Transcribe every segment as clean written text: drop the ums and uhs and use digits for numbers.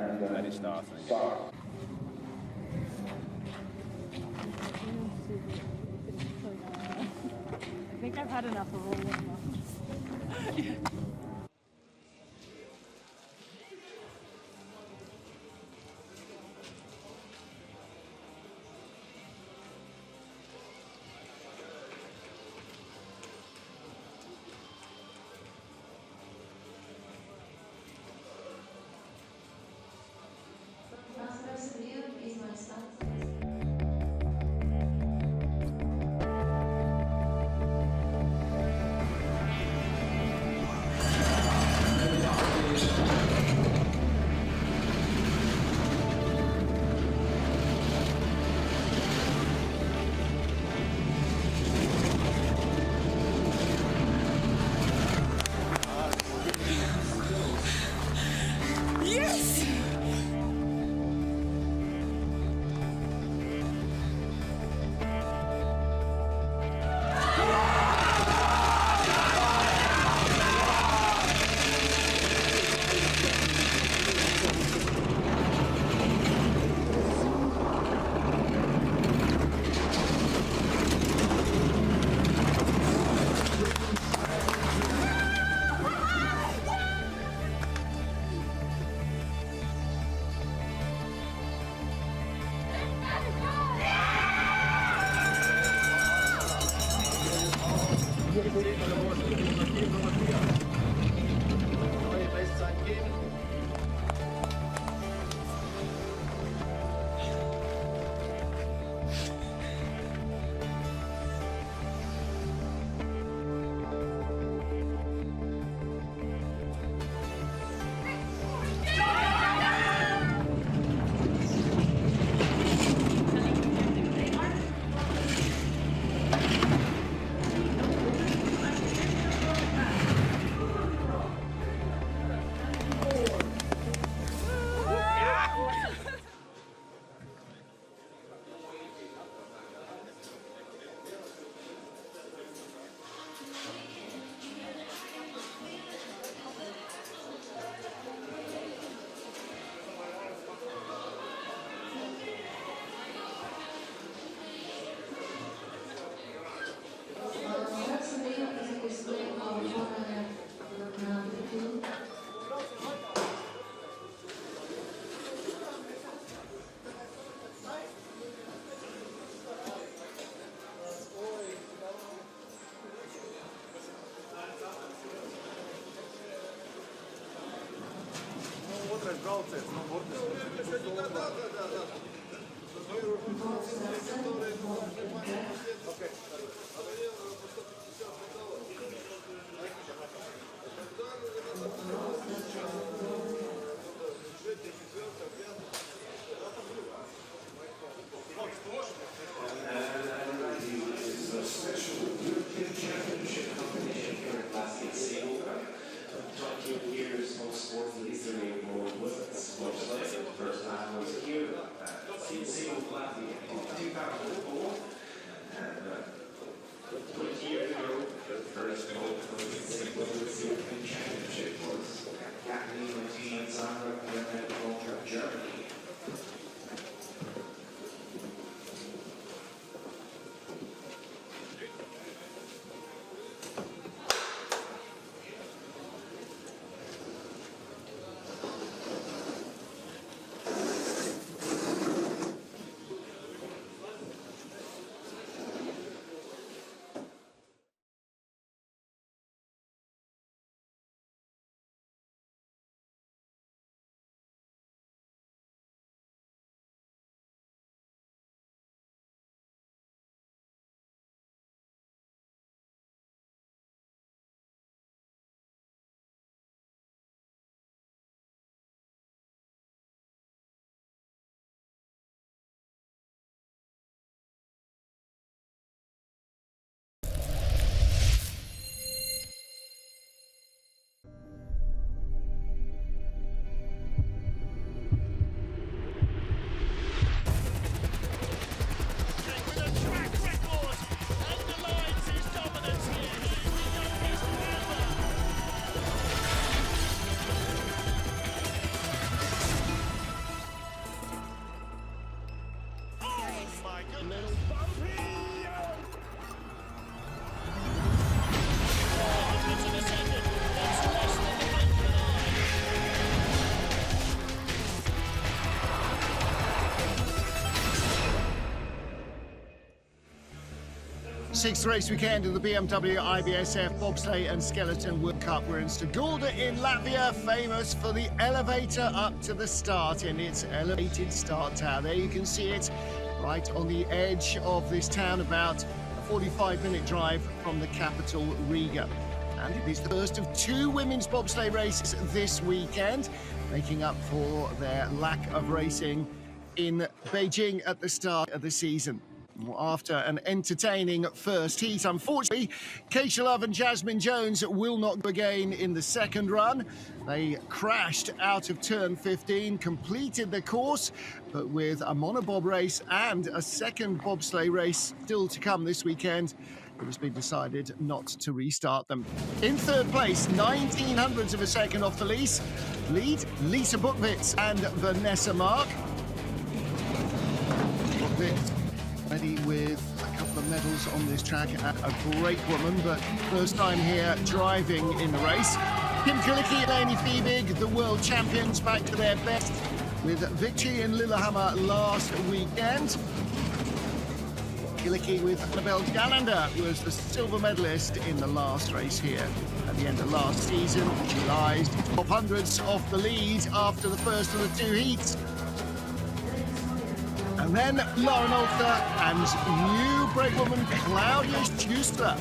Let it start. I think I've had enough of all of them. Special European Championship competition here in Bobsleigh, Sigulda. 20 years of sports history of women's bobsleigh. The first time was here in Sigulda in 2004. And 20 years ago, the first European Championship was happening in Germany. Sixth race weekend of the BMW IBSF Bobsleigh and Skeleton Worldcup. We're in Sigulda in Latvia, famous for the elevator up to the start in its elevated start tower. There you can see it right on the edge of this town, about a 45-minute drive from the capital, Riga. And it is the first of two women's bobsleigh races this weekend, making up for their lack of racing in Beijing at the start of the season. After an entertaining first heat, unfortunately, Keisha Love and Jasmine Jones will not go again in the second run. They crashed out of turn 15, completed the course, but with a monobob race and a second bobsleigh race still to come this weekend, it has been decided not to restart them. In third place, 1900ths of a second off the lead, Lisa Bitz and Vanessa Mark. Bitz ready with a couple of medals on this track, a great woman, but first time here driving in the race. Kim Kiki, Eleni Fiebig, the world champions, back to their best with victory in Lillehammer last weekend. Kiki with Annabelle Gallender was the silver medalist in the last race here. At the end of last season, she lies top hundreds off the lead after the first of the two heats. And then Lauren Alter and new brakewoman Claudia Schuster.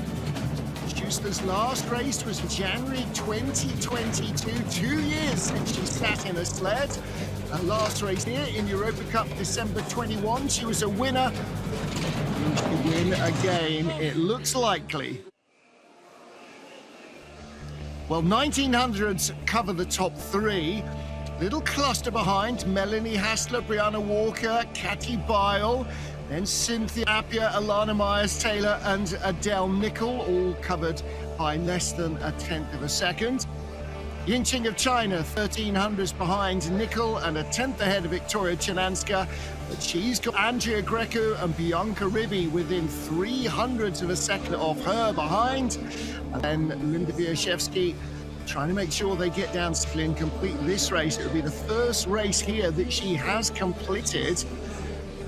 Schuster's last race was January 2022, 2 years since she sat in a sled. Her last race here in Europa Cup, December 21, she was a winner. Will she win again? It looks likely. Well, 1900s cover the top three. Little cluster behind, Melanie Hassler, Brianna Walker, Katty Bile, then Cynthia Appia, Alana Myers-Taylor and Adele Nicol, all covered by less than a tenth of a second. Yin Ching of China, 1300s behind Nicol and a tenth ahead of Victoria Chinanska, but she's got Andrea Greco and Bianca Riby within 300ths of a second off her behind. And then Linda Wierzchewski trying to make sure they get down safely and complete this race. It will be the first race here that she has completed,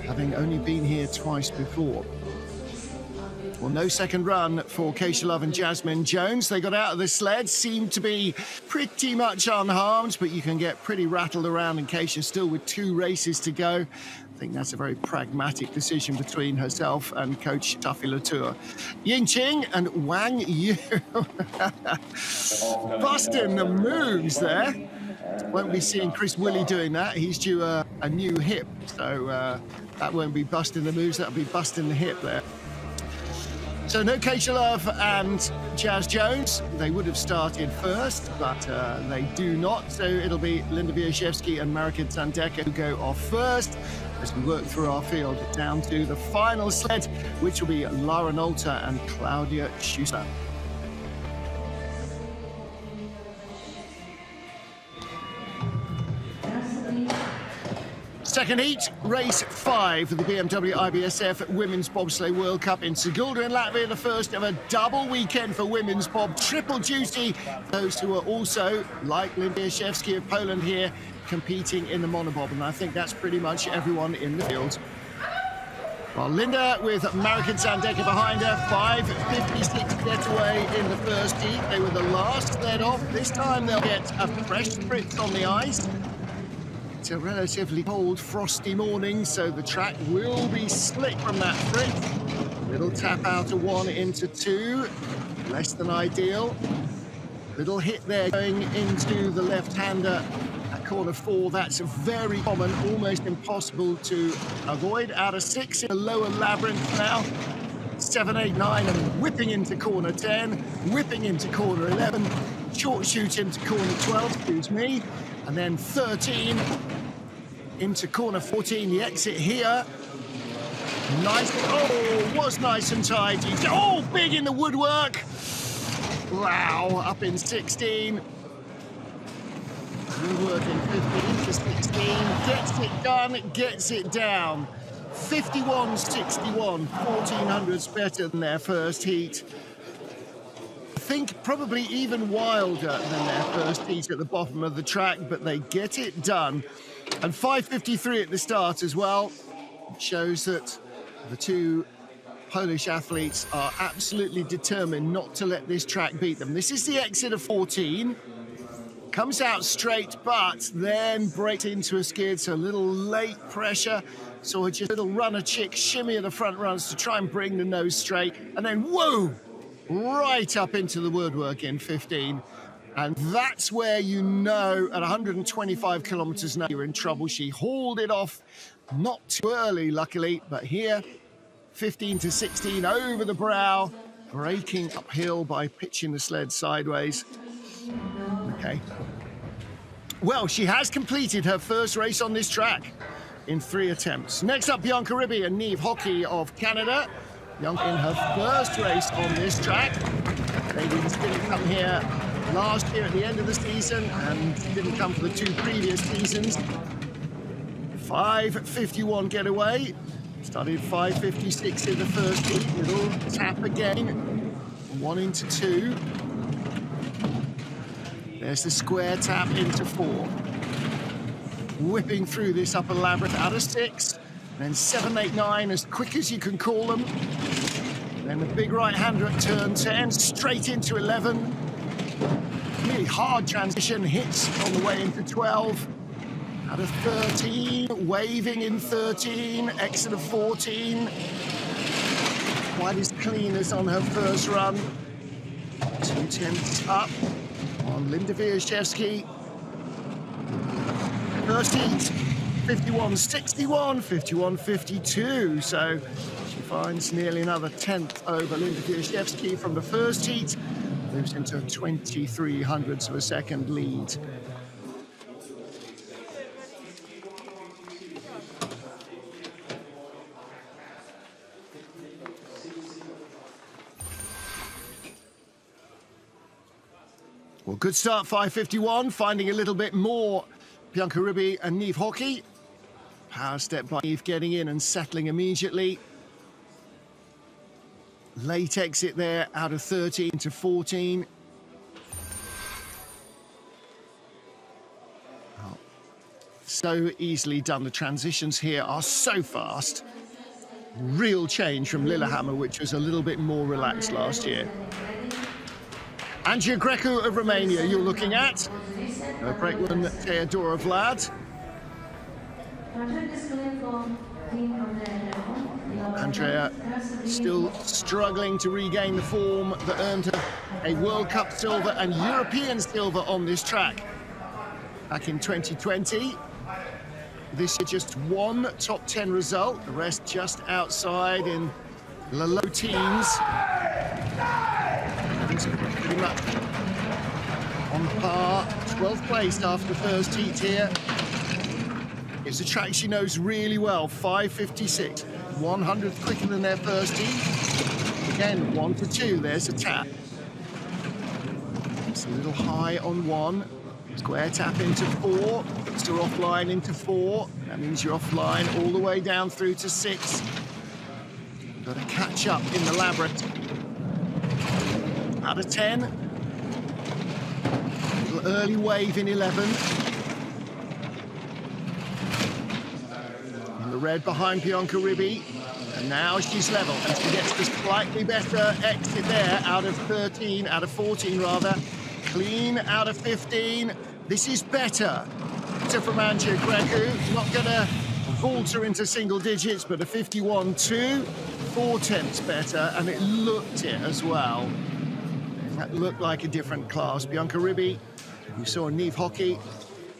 having only been here twice before. Well, no second run for Keisha Love and Jasmine Jones. They got out of the sled, seemed to be pretty much unharmed, but you can get pretty rattled around, and Keisha still with two races to go. I think that's a very pragmatic decision between herself and coach Tuffy Latour. Yin Ching and Wang Yu busting the moves there. Won't be seeing Chris Willey doing that. He's due a new hip, so that won't be busting the moves, that'll be busting the hip there. So no Keisha Love and Jazz Jones. They would have started first, but they do not. So it'll be Linda Wierzchewski and Marika Zandeka who go off first as we work through our field down to the final sled, which will be Lauren Alter and Claudia Schuster. Second heat, race 5 of the BMW IBSF Women's Bobsleigh World Cup in Sigulda in Latvia, the first of a double weekend for women's bob, triple duty. Those who are also, like Linda Wierzchewski of Poland here, competing in the monobob, and I think that's pretty much everyone in the field. Well, Linda with Marika Zandeka behind her, 5:56 getaway in the first heat. They were the last sled off. This time they'll get a fresh spritz on the ice. It's a relatively cold, frosty morning, so the track will be slick from that spritz. Little tap out of 1 into 2, less than ideal. Little hit there going into the left-hander at corner 4. That's very common, almost impossible to avoid. Out of 6 in the lower labyrinth now. 7, 8, 9, and whipping into corner 10, whipping into corner 11, short shoot into corner 12, excuse me, and then 13 into corner 14, the exit here. Nice, oh, was nice and tidy. Oh, big in the woodwork. Wow, up in 16. Woodwork in 15 to 16, gets it done, gets it down. 51.61, 1400s better than their first heat. I think probably even wilder than their first heat at the bottom of the track, but they get it done. And 5:53 at the start as well. It shows that the two Polish athletes are absolutely determined not to let this track beat them. This is the exit of 14. Comes out straight, but then breaks into a skid, so a little late pressure. So just a little runner chick shimmy at the front runs to try and bring the nose straight. And then, whoa, right up into the woodwork in 15. And that's where you know at 125 kilometers an hour you're in trouble. She hauled it off, not too early, luckily, but here, 15 to 16 over the brow, braking uphill by pitching the sled sideways. Okay. Well, she has completed her first race on this track in 3 attempts. Next up, Bianca Riby and Niamh Hockey of Canada. Bianca in her first race on this track. Ladies didn't come here last year at the end of the season and didn't come for the 2 previous seasons. 5:51 getaway. Started 5:56 in the first heat. Little tap again. 1 into 2. There's the square tap into 4. Whipping through this upper labyrinth out of 6. Then 7, 8, 9, as quick as you can call them. Then the big right-hander at turn 10, straight into 11. Really hard transition, hits on the way into 12. Out of 13, waving in 13, exit of 14. Quite as clean as on her first run. 2 tenths up on Linda Wierzchewski. First heat, 51.61, 51.52. So she finds nearly another tenth over Linda Wierzchewski from the first heat. Moves into 23 hundredths of a second lead. Well, good start, 5:51, finding a little bit more Bianca Riby and Niamh Hockey. Power step by Niamh getting in and settling immediately. Late exit there, out of 13 to 14. Oh, so easily done. The transitions here are so fast. Real change from Lillehammer, which was a little bit more relaxed last year. Andrea Greco of Romania, you're looking at. Brakeman Teodora Vlad. Andrea still struggling to regain the form that earned her a World Cup silver and European silver on this track back in 2020. This year just 1 top 10 result, the rest just outside in the low teens. Pretty much on par, 12th place after the first heat here. It's a track she knows really well, 5:56, 100th quicker than their first heat. Again, 1 to 2, there's a tap. It's a little high on 1. Square tap into 4, puts her offline into 4. That means you're offline all the way down through to 6. You've got to catch up in the labyrinth. Out of 10. Little early wave in 11. And the red behind Bianca Riby. And now she's level. And she gets the slightly better exit there out of 13, out of 14 rather. Clean out of 15. This is better. Better from Andrea Greco. Not going to falter into single digits, but a 51.2. 4 tenths better, and it looked it as well. That looked like a different class. Bianca Riby, you saw Niamh Hockey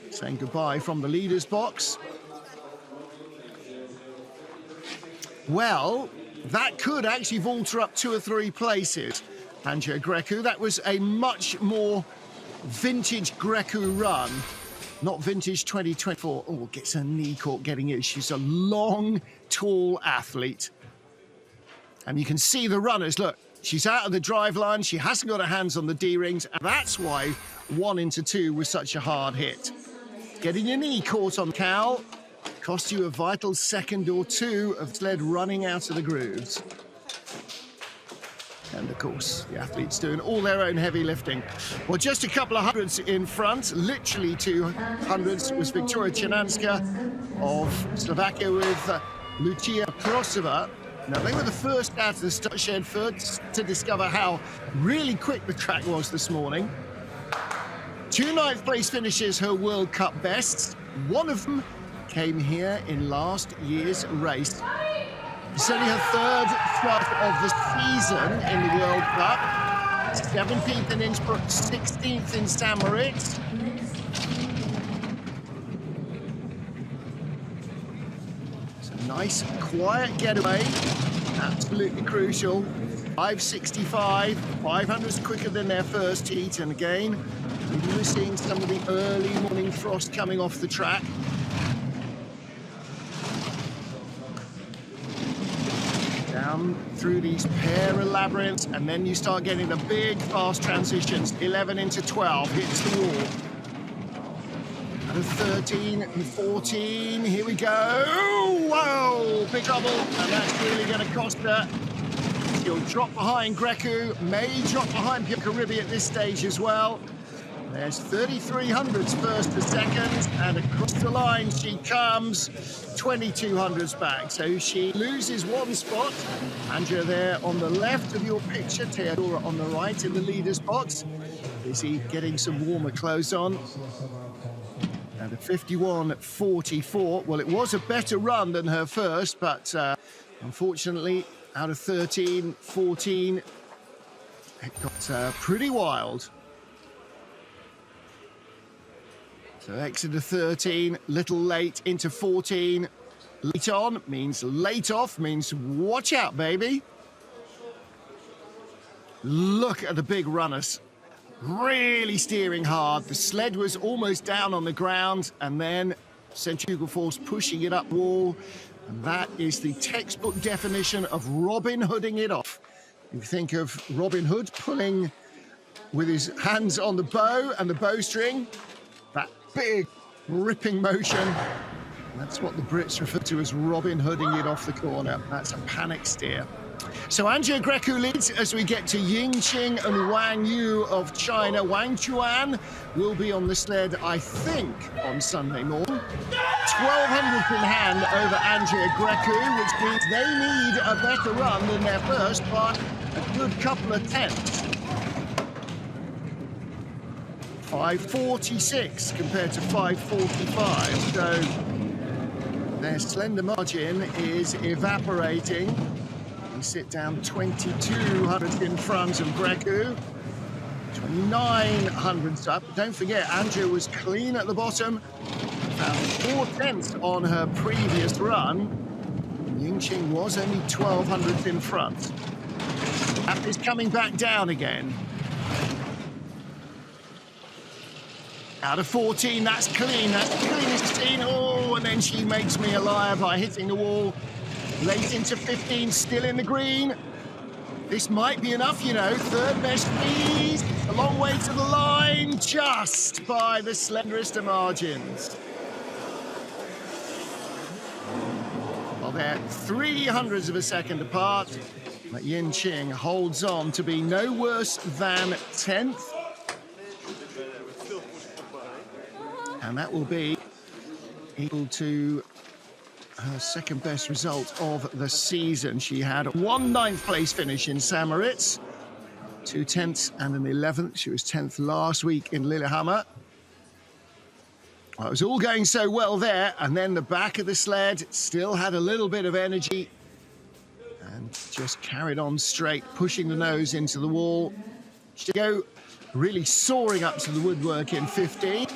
saying goodbye from the leader's box. Well, that could actually vault her up 2 or 3 places, Andrea Greco. That was a much more vintage Greco run, not vintage 2024. Oh, gets her knee caught getting it. She's a long, tall athlete. And you can see the runners, look, she's out of the drive line, she hasn't got her hands on the D-rings, and that's why 1 into 2 was such a hard hit. Getting your knee caught on cowl, cost you a vital second or two of sled running out of the grooves. And of course, the athletes doing all their own heavy lifting. Well, just a couple of hundreds in front, literally 200s, was Victoria Chenanska of Slovakia with Lucia Krosova. Now, they were the first out of the start shed first to discover how really quick the track was this morning. 2 ninth place finishes, her World Cup bests. One of them came here in last year's race. It's only her third start of the season in the World Cup. 17th in Innsbruck, 16th in St. Moritz. It's a nice, quiet getaway. Absolutely crucial. 5:65, 500s quicker than their first heat. And again, we're seeing some of the early morning frost coming off the track. Down through these pair of labyrinths, and then you start getting the big fast transitions. 11 into 12, hits the wall. Out of 13 and 14, here we go. Whoa, big trouble, and that's really going to cost her. She'll drop behind Greco, may drop behind Riby at this stage as well. There's 3,300s first to second, and across the line she comes, 2,200s back. So she loses one spot. Andrea there on the left of your picture, Theodora on the right in the leader's box. Busy getting some warmer clothes on. And a 51.44. Well, it was a better run than her first, but unfortunately, out of 13, 14, it got pretty wild. So exit of 13, little late into 14. Late on means late off, means watch out, baby. Look at the big runners. Really steering hard. The sled was almost down on the ground, and then centrifugal force pushing it up wall. And that is the textbook definition of Robin Hooding it off. You think of Robin Hood pulling with his hands on the bow and the bowstring. That big ripping motion. That's what the Brits refer to as Robin Hooding it off the corner. That's a panic steer. So Andrea Greco leads as we get to Yin Ching and Wang Yu of China. Wang Chuan will be on the sled, I think, on Sunday morning. 1,200th in hand over Andrea Greco, which means they need a better run than their first by a good couple of tenths. 5:46 compared to 5:45, so their slender margin is evaporating. We sit down 2,200 in front of Greco, 2,900 up. Don't forget, Andrea was clean at the bottom, found 4 tenths on her previous run. Yin Ching was only 1,200 in front. Appia is coming back down again. Out of 14, that's clean, that's the cleanest seen. Oh, and then she makes me a liar by hitting the wall. Late into 15, still in the green. This might be enough, you know. Third best speed, a long way to the line, just by the slenderest of margins. Well, they're 300ths of a second apart, but Yin Ching holds on to be no worse than 10th. And that will be equal to her second best result of the season. She had a 1 9th place finish in St. Moritz, 2 10ths and an 11th. She was 10th last week in Lillehammer. Well, it was all going so well there, and then the back of the sled still had a little bit of energy and just carried on straight, pushing the nose into the wall. She go really soaring up to the woodwork in 15.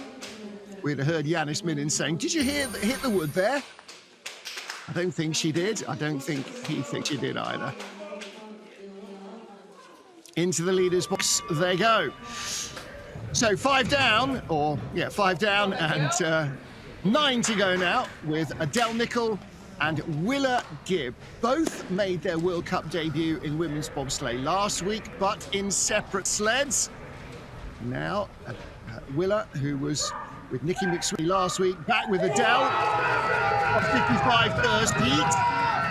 We'd heard Yanis Minin saying, "Did you hit the wood there?" I don't think she did. I don't think he thinks she did either. Into the leader's box they go. So 5 down, and 9 to go now with Adele Nicol and Willa Gibb. Both made their World Cup debut in women's bobsleigh last week, but in separate sleds. Now, Willa, who was with Nikki McSweeney last week, back with Adele, of 55 first heat.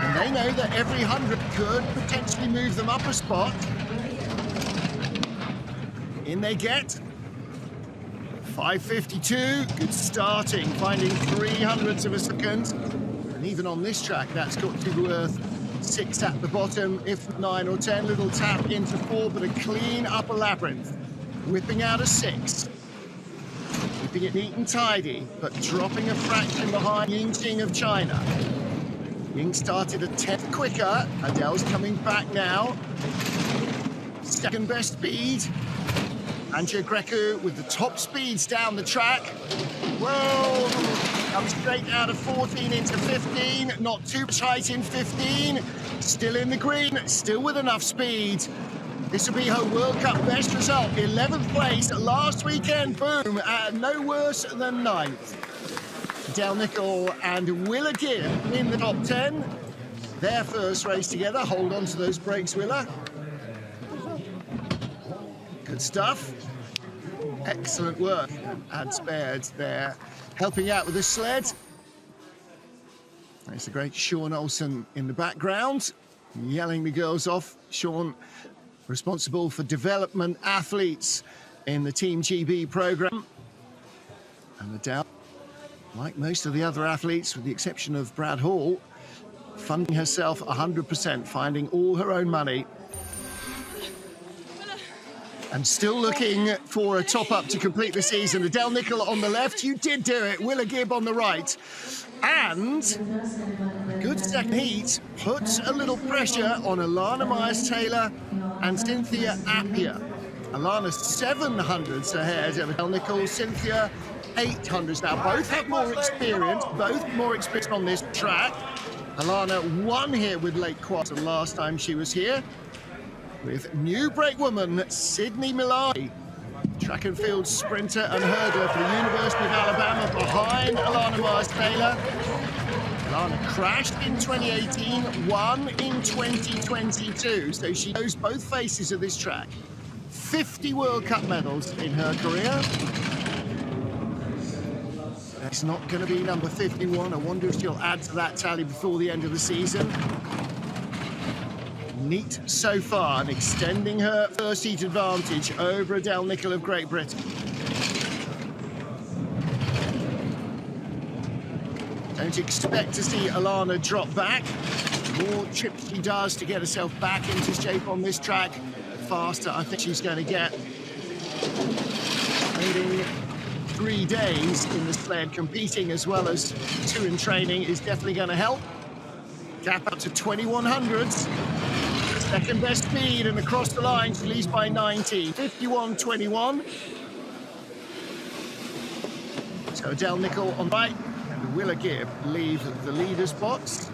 And they know that every 100 could potentially move them up a spot. In they get. 5:52, good starting, finding 300ths of a second. And even on this track, that's got to be worth 6 at the bottom, if 9 or 10. Little tap into 4, but a clean upper labyrinth. Whipping out a 6. Keeping it neat and tidy, but dropping a fraction behind Yin Ching of China. Ying started a 10th quicker. Adele's coming back now. Second best speed. Greco with the top speeds down the track. Whoa! Comes straight out of 14 into 15. Not too tight in 15. Still in the green. Still with enough speed. This will be her World Cup best result. 11th place last weekend. Boom. No worse than 9th. Del Nickel and Willa Gibb in the top 10. Their first race together. Hold on to those brakes, Willa. Good stuff. Excellent work. And spared there, helping out with the sled. There's the great Sean Olsen in the background, yelling the girls off. Sean, responsible for development athletes in the Team GB program. And Adele, like most of the other athletes, with the exception of Brad Hall, funding herself 100%, finding all her own money. And still looking for a top-up to complete the season. Adele Nickel on the left, you did do it. Willa Gibb on the right. And a good second heat puts a little pressure on Alana Myers-Taylor and Cynthia Appia. Alana 700ths ahead of Adele Nickel, Cynthia 800s. Now, both have more experience, on this track. Alana won here with Lake Quad last time she was here, with new brakewoman Sydney Milani, track and field sprinter and hurdler for the University of Alabama, behind Alana Myers-Taylor. Alana crashed in 2018, won in 2022, so she knows both faces of this track. 50 World Cup medals in her career. It's not going to be number 51. I wonder if she'll add to that tally before the end of the season. Neat so far, and extending her first heat advantage over Adele Nickel of Great Britain. Don't expect to see Alana drop back. The more trips she does to get herself back into shape on this track, the faster I think she's going to get. Spending 3 days in the sled competing as well as 2 in training is definitely going to help. Gap up to 2100ths. Second best speed, and across the line she leads by 90. 51.21. So Adele Nickel on right, and Willa Gibb leave the leader's box.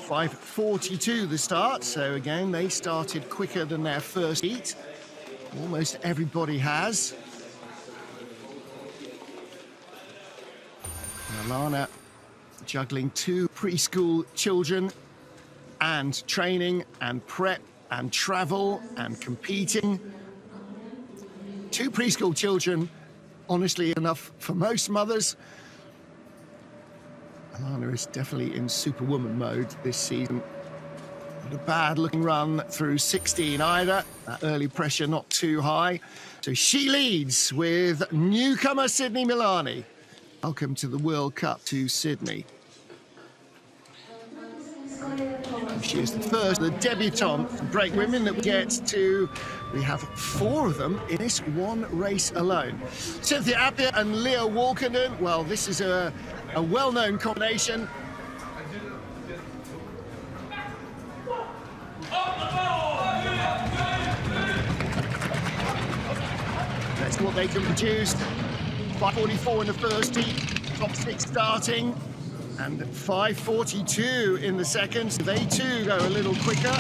5:42 the start, so again they started quicker than their first heat. Almost everybody has. And Alana juggling 2 preschool children, and training and prep and travel and competing. 2 preschool children, honestly enough for most mothers. Alana is definitely in superwoman mode this season. Not a bad looking run through 16 either. That early pressure not too high. So she leads with newcomer Sydney Milani. Welcome to the World Cup to Sydney. She is the first, the debutante brake women that we get to. We have 4 of them in this one race alone. Cynthia Appia and Leah Walkenden. Well, this is a well-known combination. That's what they can produce. 5:44 in the first heat, top 6 starting. And 5:42 in the second. They too go a little quicker.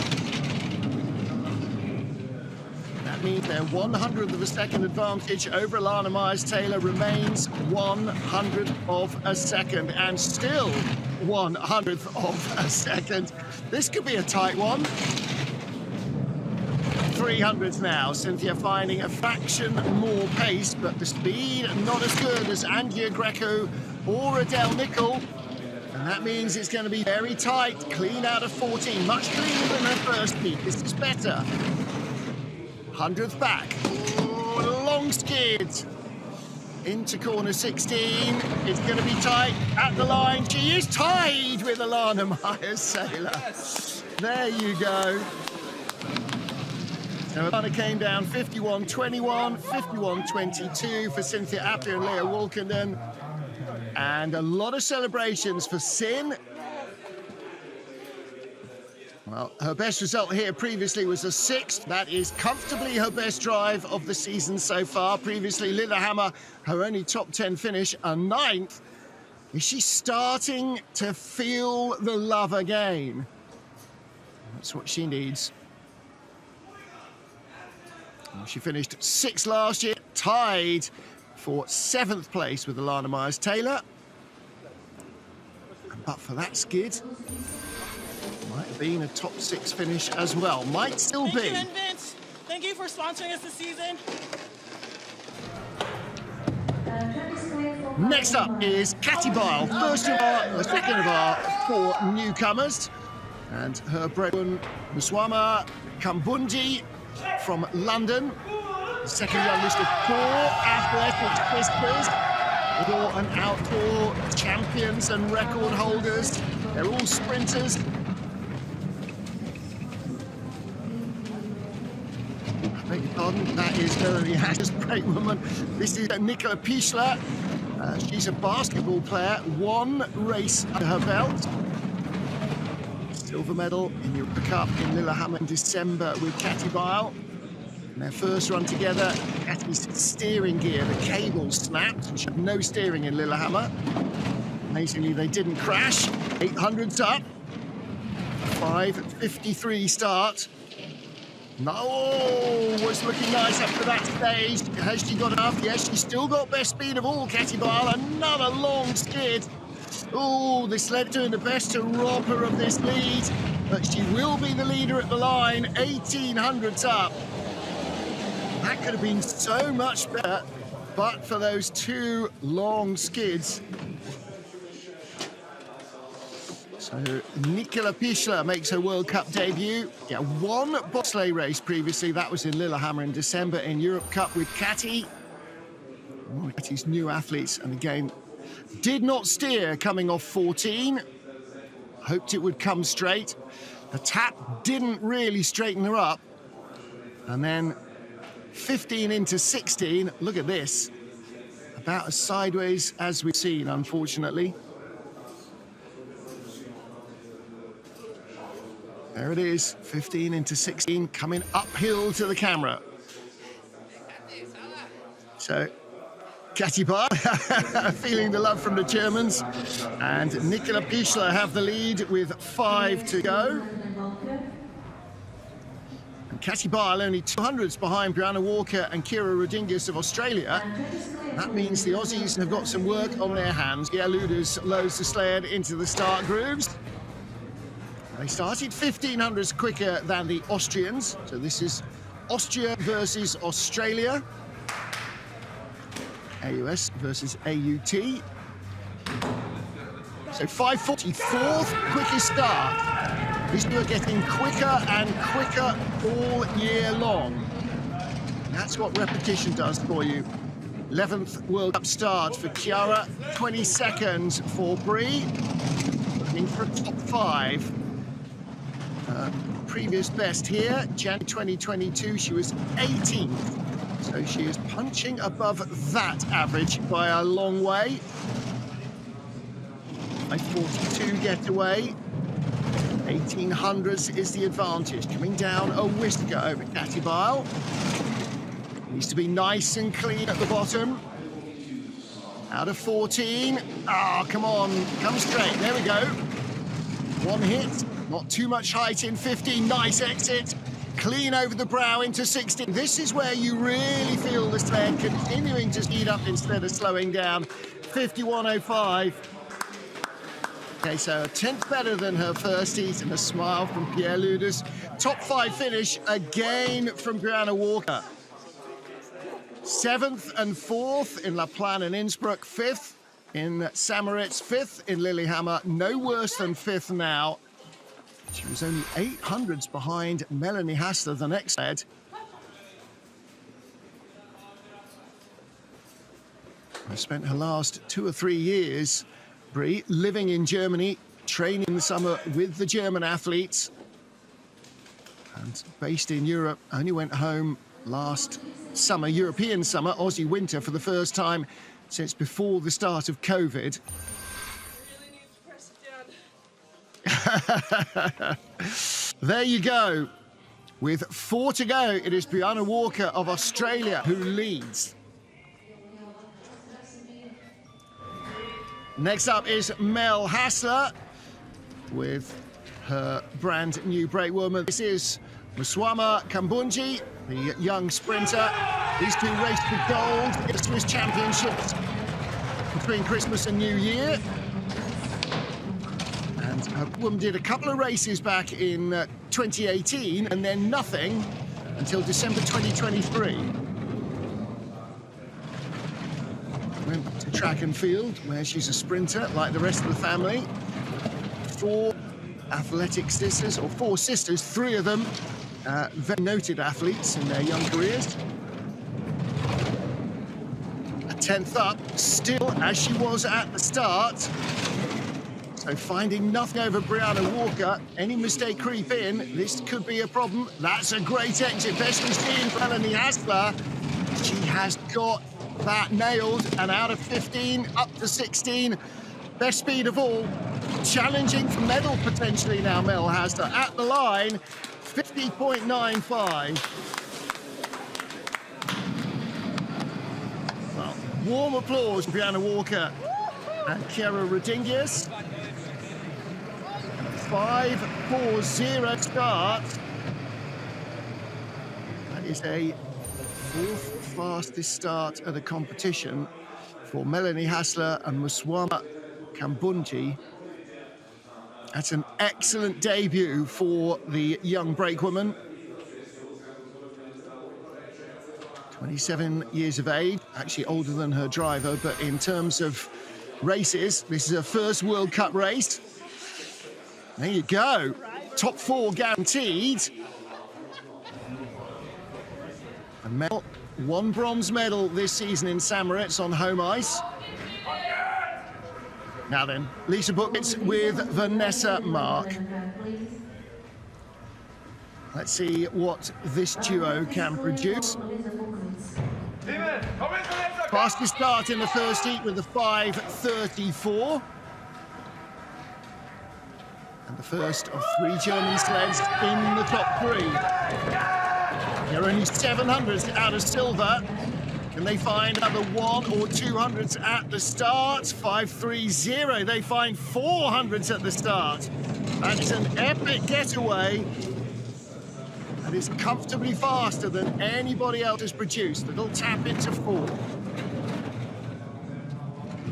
That means their 100th of a second advantage over Alana Myers-Taylor remains 100th of a second, and still 100th of a second. This could be a tight one. 300s now. Cynthia finding a fraction more pace, but the speed not as good as Angia Greco or Adele Nicol. And that means it's going to be very tight. Clean out of 14, much cleaner than her first peak. This is better. 100th back. Oh, long skid. Into corner 16. It's going to be tight at the line. She is tied with Alana Myers-Saylor. There you go. So Alana came down 51-21, 51-22 for Cynthia Appia and Leah Walkenden. And a lot of celebrations for Sin. Well, her best result here previously was a 6th. That is comfortably her best drive of the season so far. Previously, Lillehammer, her only top 10 finish, a 9th. Is she starting to feel the love again? That's what she needs. Well, she finished 6th last year, tied for 7th place with Alana Myers-Taylor. But for that skid, might have been a top 6 finish as well. Might still be. Thank you, Vince. Thank you for sponsoring us this season. Next up is Katy Bile, the second of our 4 newcomers. And her brethren, Muswama Kambundi from London. The second youngest of 4 athletics whispers, indoor and outdoor champions and record holders. They're all sprinters. I beg your pardon, that is Melanie Hatter's great woman. This is Nicola Pisha. She's a basketball player, 1 race under her belt. Silver medal in the Worldcup in Lillehammer in December with Katy Bile. In their first run together, Katy's steering gear, the cable snapped, and she had no steering in Lillehammer. Amazingly, they didn't crash. 800s up. 5:53 start. No, was looking nice up to that stage. Has she got enough? Yes, she's still got best speed of all, Katy Bile. Another long skid. Oh, this led doing the best to rob her of this lead, but she will be the leader at the line. 1800s up. That could have been so much better, but for those 2 long skids. So Nicola Pisha makes her World Cup debut. Yeah, 1 bobsleigh race previously. That was in Lillehammer in December in Europe Cup with Katy. Oh, Katy's new athletes, and again, did not steer coming off 14. Hoped it would come straight. The tap didn't really straighten her up. And then 15 into 16, look at this. About as sideways as we've seen, unfortunately. There it is, 15 into 16, coming uphill to the camera. So, Katy Bile feeling the love from the Germans, and Nicola Pisha have the lead with 5 to go. And Katy Bile only 200s behind Brianna Walker and Kira Rodingus of Australia. That means the Aussies have got some work on their hands. Yeah, Luders loads the sled into the start grooves. They started 1500s quicker than the Austrians. So this is Austria versus Australia. AUS versus AUT. So 5:44th quickest start. These two are getting quicker and quicker all year long. And that's what repetition does for you. 11th World Cup start for Chiara, 22nd for Brie. Looking for a top 5. Previous best here, January 2022, she was 18th. So she is punching above that average by a long way. 5:42 getaway. 1800s is the advantage. Coming down a whisker over Katy Bile. Needs to be nice and clean at the bottom. Out of 14. Ah, come on, come straight. There we go. 1 hit. Not too much height in 15, nice exit. Clean over the brow into 16. This is where you really feel the sled continuing to speed up instead of slowing down. 51.05. Okay, so a 10th better than her first heat and a smile from Pierre Luders. Top 5 finish again from Brianna Walker. 7th and 4th in La Plan and Innsbruck, 5th in Samaritz, 5th in Lillehammer, no worse than 5th now. She was only 800s behind Melanie Hassler, the next head. I spent her last 2 or 3 years, Brie, living in Germany, training in the summer with the German athletes, and based in Europe. Only went home last summer, European summer, Aussie winter, for the first time since before the start of COVID. There you go. With 4 to go, it is Brianna Walker of Australia who leads. Next up is Mel Hassler with her brand new brakewoman. This is Muswama Kambunji, the young sprinter. These two raced for gold in the Swiss Championships between Christmas and New Year. And her woman did a couple of races back in 2018 and then nothing until December 2023. Went to track and field, where she's a sprinter like the rest of the family. 4 athletic sisters, or 4 sisters, 3 of them very noted athletes in their young careers. A 10th up, still as she was at the start. So finding nothing over Brianna Walker. Any mistake creep in, this could be a problem. That's a great exit. Veski for Melanie Hassler. She has got that nailed, and out of 15 up to 16, best speed of all, challenging for medal potentially now. Mel Hassler at the line, 50.95. Well, warm applause for Brianna Walker and Chiara Rodinguez. 5:40 start. That is a 4th fastest start of the competition for Melanie Hassler and Muswama Kambunji. That's an excellent debut for the young brakewoman. 27 years of age, actually older than her driver, but in terms of races, this is her first World Cup race. There you go, top 4 guaranteed. And Mel, 1 bronze medal this season in Samaritz on home ice. Now then, Lisa Buckets with Vanessa Mark. Let's see what this duo can produce. Fastest start in the first heat with a 5:34. And the first of 3 German sleds in the top 3. They're only 700s out of silver. Can they find another 1 or 200s at the start? 5:30. They find 400s at the start. That is an epic getaway. That is comfortably faster than anybody else has produced. Little tap into 4.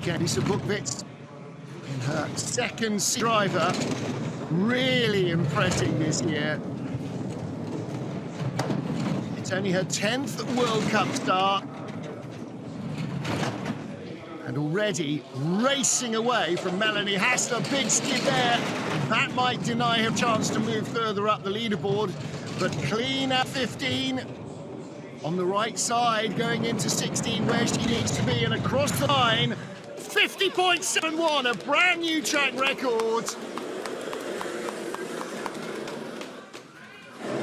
Again, Lisa Buchwitz in her second driver. Really impressing this year. It's only her 10th World Cup start. And already racing away from Melanie Hassler. Big skid there. That might deny her chance to move further up the leaderboard. But clean at 15. On the right side, going into 16 where she needs to be. And across the line, 50.71, a brand new track record.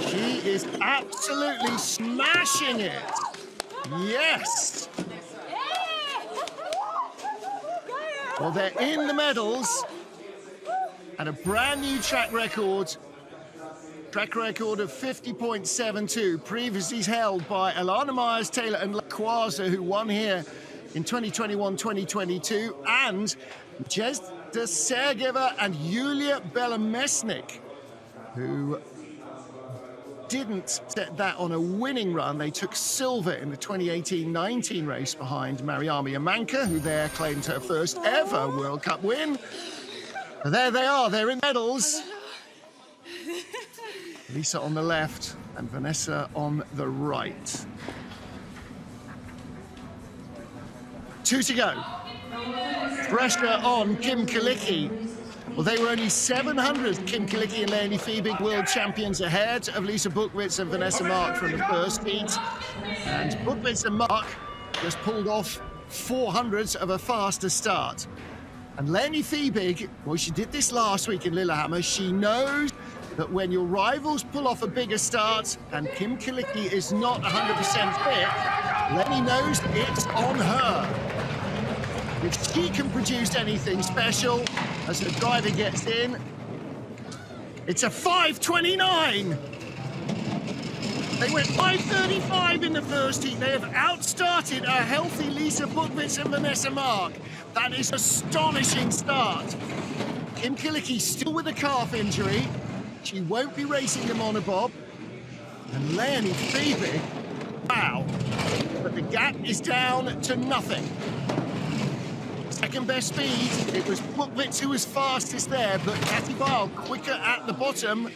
She is absolutely smashing it. Yes. Well, they're in the medals. And a brand new track record. Track record of 50.72, previously held by Alana Myers-Taylor and Quasar, who won here in 2021-2022, and Jezda Sergeva and Yulia Belemesnik, who didn't set that on a winning run. They took silver in the 2018-19 race behind Mariama Yamanka, who there claimed her first ever World Cup win. There they are, they're in medals. Lisa on the left and Vanessa on the right. 2 to go. Pressure on Kim Kiki. Well, they were only 700, Kim Kiki and Leonie Fiebig, world champions ahead of Lisa Buchwitz and Vanessa Mark from the first heat. And Buchwitz and Mark just pulled off 400s of a faster start. And Leonie Fiebig, well, she did this last week in Lillehammer. She knows that when your rivals pull off a bigger start and Kim Kiki is not 100% fit, Leonie knows it's on her. If she can produce anything special as the driver gets in, it's a 5:29. They went 5:35 in the first heat. They have outstarted a healthy Lisa Buchwitz and Vanessa Mark. That is an astonishing start. Kim Kiki still with a calf injury. She won't be racing the Monobob. And Leonie Fiebig, wow. But the gap is down to nothing. Second best speed, it was Buchwitz who was fastest there, but Cathy Bile quicker at the bottom,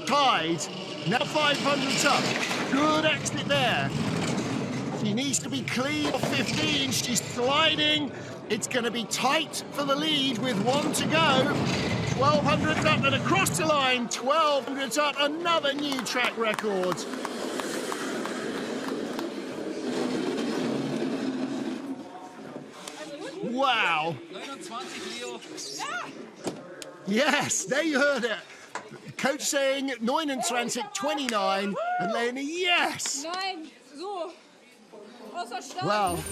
tied. Now 500s up, good exit there. She needs to be clean of 15, she's sliding. It's going to be tight for the lead with 1 to go. 1200s up and across the line, 1200s up, another new track record. Wow. Yes, there you heard it. Coach saying 29, 29, and Leonie, yes. Well,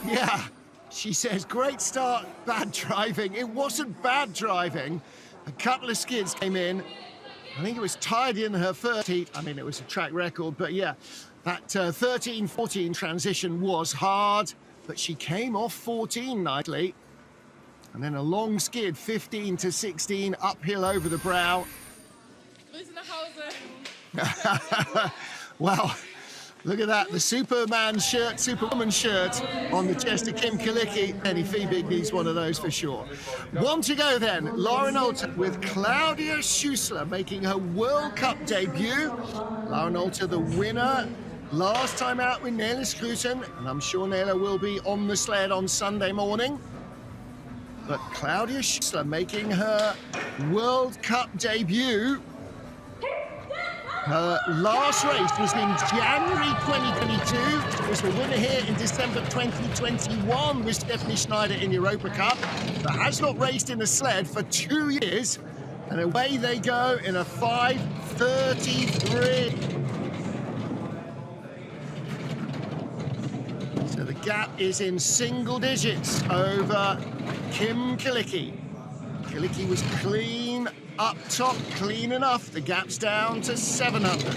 yeah. She says, great start, bad driving. It wasn't bad driving. A couple of skids came in. I think it was tied in her first heat. I mean, it was a track record, but yeah, that 13-14 transition was hard. But she came off 14 nicely. And then a long skid, 15 to 16, uphill over the brow. Well, look at that, the Superman shirt, Superwoman shirt on the chest of Kim Kiki. Leonie Fiebig needs one of those for sure. 1 to go then, Lauren Alter with Claudia Schussler making her World Cup debut. Lauren Alter, the winner last time out with Nele Scruton, and I'm sure Nele will be on the sled on Sunday morning. But Claudia Schussler making her World Cup debut. Her last race was in January 2022. Was the winner here in December 2021 with Stephanie Schneider in Europa Cup. But has not raced in the sled for 2 years. And away they go in a 5:33. So the gap is in single digits over Kim Kiki. Kiki was clean up top, clean enough. The gap's down to 700.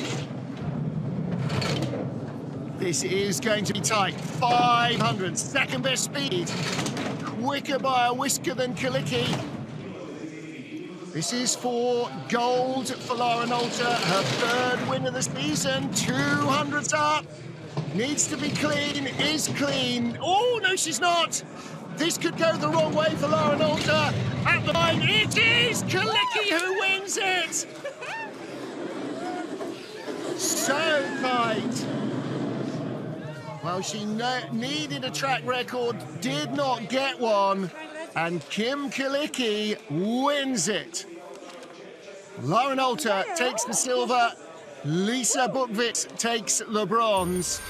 This is going to be tight. 500, second best speed. Quicker by a whisker than Kiki. This is for gold for Lauren Alter, her third win of the season. 200's up. Needs to be clean, is clean. Oh, no, she's not. This could go the wrong way for Lauren Alter. At the line, it is Kiki who wins it. So tight. Well, she needed a track record, did not get one, and Kim Kiki wins it. Lauren Alter takes the silver, Lisa Buchwitz takes the bronze.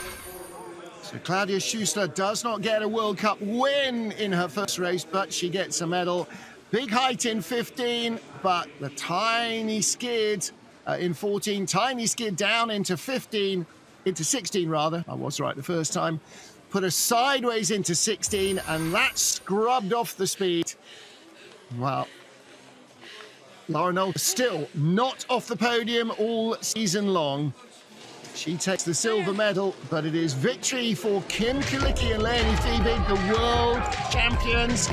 So Claudia Schussler does not get a World Cup win in her first race, but she gets a medal. Big height in 15, but the tiny skid in 14, tiny skid down into 15, into 16 rather. I was right the first time. Put her sideways into 16, and that scrubbed off the speed. Well, Lauren Alter still not off the podium all season long. She takes the silver medal, but it is victory for Kim Kiki and Leonie Fiebig, the world champions,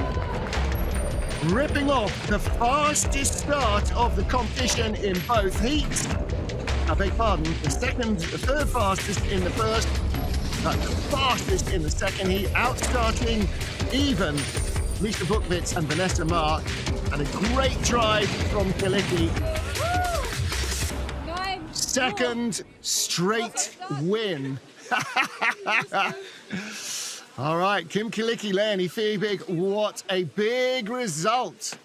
ripping off the fastest start of the competition in both heats. I beg pardon, the third fastest in the first, but the fastest in the second heat, outstarting even Lisa Buchwitz and Vanessa Mark. And a great drive from Kiki. Second straight win. All right, Kim Kiki, Leonie Fiebig, what a big result.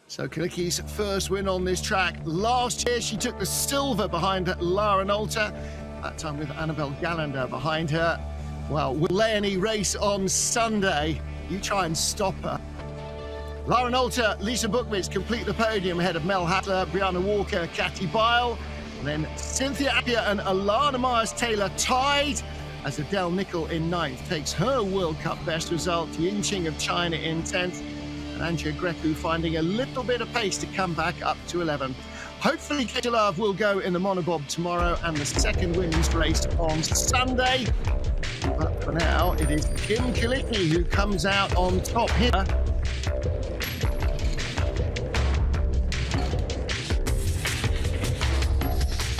So Kiki's first win on this track. Last year, she took the silver behind Lara Nolta, that time with Annabelle Gallander behind her. Well, will Leonie race on Sunday? You try and stop her. Lara Nolta, Lisa Buchwitz complete the podium ahead of Mel Hattler, Brianna Walker, Kathy Bile. And then Cynthia Appia and Alana Myers-Taylor tied as Adele Nicol in 9th takes her World Cup best result. Yin Ching of China in 10th. And Andrea Greco finding a little bit of pace to come back up to 11th. Hopefully, Katie Love will go in the Monobob tomorrow and the second women's race on Sunday. But for now, it is Kim Kiki who comes out on top here.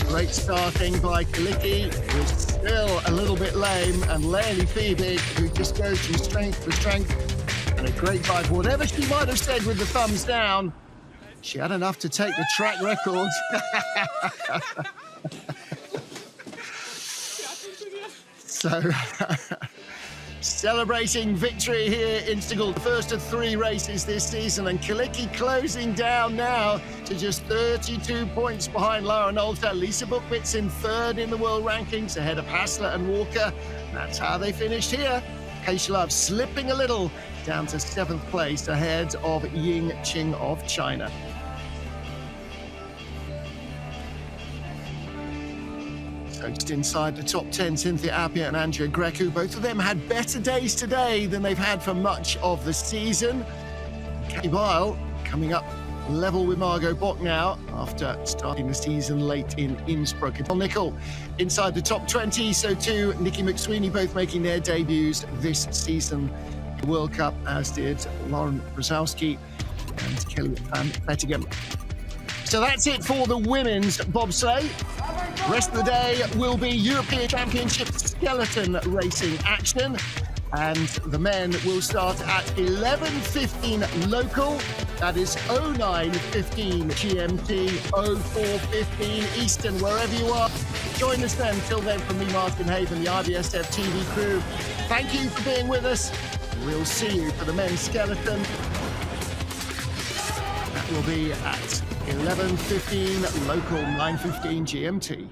Great starting by Kiki, who's still a little bit lame, and Leonie Fiebig, who just goes from strength to strength. And a great drive. Whatever she might have said with the thumbs down, she had enough to take the track record. So, celebrating victory here in Sigulda, the first of 3 races this season, and Kiki closing down now to just 32 points behind Lara Nolta. Lisa Buchwitz in 3rd in the world rankings, ahead of Hassler and Walker. That's how they finished here. Katie Love slipping a little down to 7th place, ahead of Yin Ching of China. So just inside the top 10, Cynthia Appia and Andrea Greco. Both of them had better days today than they've had for much of the season. Kathy Bile coming up level with Margot Bock now after starting the season late in Innsbruck. Adele Nicol inside the top 20, so too Nikki McSweeney, both making their debuts this season in the World Cup, as did Lauren Brzezowski and Kelly Van Vettigem. So that's it for the women's bobsleigh. Rest of the day will be European Championship skeleton racing action. And the men will start at 11:15 local. That is 09:15 GMT, 04:15 Eastern, wherever you are. Join us then. Till then, from me, Martin Haven, the IBSF TV crew. Thank you for being with us. We'll see you for the men's skeleton. That will be at 11:15 local, 9:15 GMT.